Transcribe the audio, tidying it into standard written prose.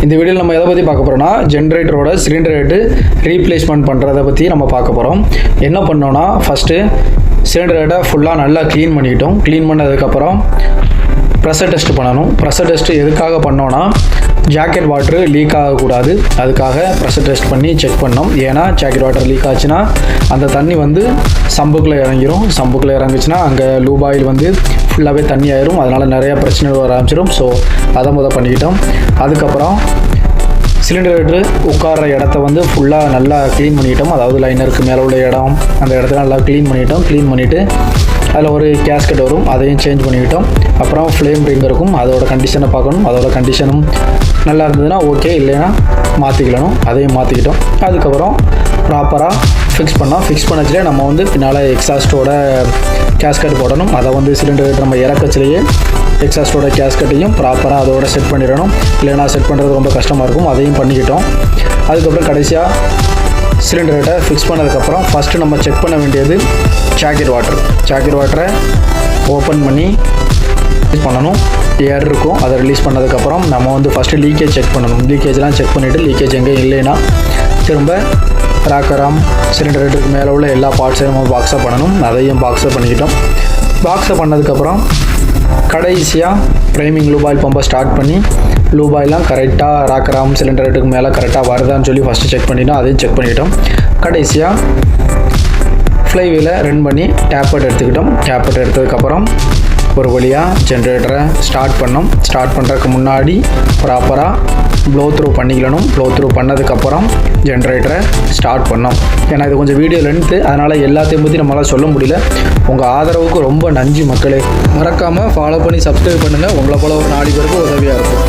இந்த வீடியோவில் நம்ம எதை பற்றி பார்க்க போகிறோம்னா ஜென்ரேட்டரோட சிலிண்டர் ஹெட்டு ரீப்ளேஸ்மெண்ட் பண்ணுறதை பற்றி நம்ம பார்க்க போகிறோம். என்ன பண்ணோன்னா ஃபஸ்ட்டு சிலிண்டர் ஹெட்டை ஃபுல்லாக நல்லா க்ளீன் பண்ணிக்கிட்டோம். க்ளீன் பண்ணதுக்கப்புறம் ப்ரெஷர் டெஸ்ட் பண்ணணும். ப்ரெஷர் டெஸ்ட்டு எதுக்காக பண்ணோன்னா ஜாக்கெட் வாட்ரு லீக் ஆகக்கூடாது, அதுக்காக ப்ரெஷர் டெஸ்ட் பண்ணி செக் பண்ணோம். ஏன்னா ஜாக்கெட் வாட்டர் லீக் ஆச்சுன்னா அந்த தண்ணி வந்து சம்புக்குள்ளே இறங்கிடும். சம்புக்குள்ளே இறங்குச்சுன்னா அங்கே லூப் ஆயில் வந்து ஃபுல்லாகவே தண்ணி ஆயிரும். அதனால் நிறையா பிரச்சனைகள் வர ஆரம்பிச்சிடும். ஸோ அதை பண்ணிக்கிட்டோம். அதுக்கப்புறம் சிலிண்டர் ஹெட்டு உட்கார்ற இடத்த வந்து ஃபுல்லாக நல்லா க்ளீன் பண்ணிக்கிட்டோம். அதாவது லைனருக்கு மேலே உள்ள இடம் அந்த இடத்த நல்லா க்ளீன் பண்ணிக்கிட்டோம். க்ளீன் பண்ணிவிட்டு அதில் ஒரு கேஸ்கெட் வரும், அதையும் சேஞ்ச் பண்ணிக்கிட்டோம். அப்புறம் ஃப்ளேம் ரிங் இருக்கும், அதோட கண்டிஷனை பார்க்கணும். அதோட கண்டிஷனும் நல்லா இருந்ததுன்னா ஓகே, இல்லைன்னா மாற்றிக்கணும். அதையும் மாற்றிக்கிட்டோம். அதுக்கப்புறம் ப்ராப்பராக ஃபிக்ஸ் பண்ணச்சுலே நம்ம வந்து பின்னால் எக்ஸாஸ்ட்டோட கேஸ்கெட் போடணும். அதை வந்து சிலிண்டர் ஹெட் நம்ம இறக்கச்சிலேயே எக்ஸாஸ்ட்டோட கேஸ்கெட்டையும் ப்ராப்பராக அதோட செட் பண்ணிடணும். இல்லைனா செட் பண்ணுறது ரொம்ப கஷ்டமாக இருக்கும். அதையும் பண்ணிக்கிட்டோம். அதுக்கப்புறம் கடைசியாக சிலிண்டர் ஹெட்டை ஃபிக்ஸ் பண்ணதுக்கப்புறம் ஃபஸ்ட்டு நம்ம செக் பண்ண வேண்டியது ஜாக்கெட் வாட்டரை ஓப்பன் பண்ணி பண்ணணும். ஏர் இருக்கும், அதை ரிலீஸ் பண்ணதுக்கப்புறம் நம்ம வந்து ஃபஸ்ட்டு லீக்கேஜ் செக் பண்ணணும். லீக்கேஜ்லாம் செக் பண்ணிவிட்டு லீக்கேஜ் எங்கே இல்லைன்னா திரும்ப ராக்கராம் சிலிண்டர் ஹெட்டுக்கு மேலே உள்ள எல்லா பார்ட்ஸையும் நம்ம பாக்ஸப் பண்ணணும். அதையும் பாக்ஸப் பண்ணிக்கிட்டோம். பாக்ஸப் பண்ணதுக்கப்புறம் கடைசியாக ப்ரைமிங் லூப் ஆயில் பம்பை ஸ்டார்ட் பண்ணி லூப் ஆயிலாம் கரெக்டாக ராக்கராம் சிலிண்டர் ஹெட்டுக்கு மேலே கரெக்டாக வருதான்னு சொல்லி ஃபஸ்ட்டு செக் பண்ணிட்டோம். அதையும் செக் பண்ணிக்கிட்டோம். கடைசியாக ஃப்ளைவீலை ரன் பண்ணி டேப்பட் எடுத்துக்கிட்டோம். டேப்பட் எடுத்ததுக்கப்புறம் ஒரு வழியாக ஜென்ரேட்டரை ஸ்டார்ட் பண்ணுறதுக்கு முன்னாடி ப்ராப்பராக ப்ளோ த்ரூ பண்ணிக்கணும். ப்ளோ த்ரூ பண்ணதுக்கப்புறம் ஜென்ரேட்டரை ஸ்டார்ட் பண்ணோம். ஏன்னா இது கொஞ்சம் வீடியோ லென்த்து, அதனால் எல்லாத்தையும் பற்றி நம்மளால் சொல்ல முடியல. உங்கள் ஆதரவுக்கு ரொம்ப நன்றி மக்களே. மறக்காமல் ஃபாலோ பண்ணி சப்ஸ்கிரைப் பண்ணுங்கள். உங்களை போல் ஒரு 4 பேருக்கு உதவியாக இருக்கும்.